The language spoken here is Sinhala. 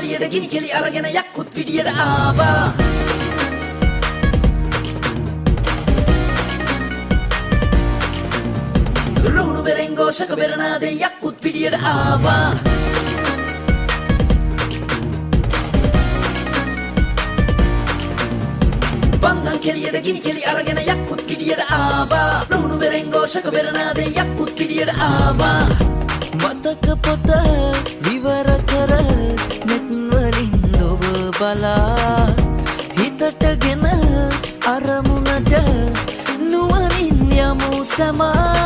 කෙලියට ගිනි කෙලි අරගෙන යක්කුත් පිටියට ආවා රුණු බෙරෙන්ගෝ ශක බෙරනාදේ යක්කුත් පිටියට ආවා බංගන් කෙලියට ගිනි කෙලි අරගෙන යක්කුත් පිටියට ආවා රුණු බෙරෙන්ගෝ ශක බෙරනාදේ යක්කුත් පිටියට ආවා මතක පොත විවර කර මෙත් වලින් ලොව බලා හිතටගෙන අරමුණට නුවණින් යමු සමා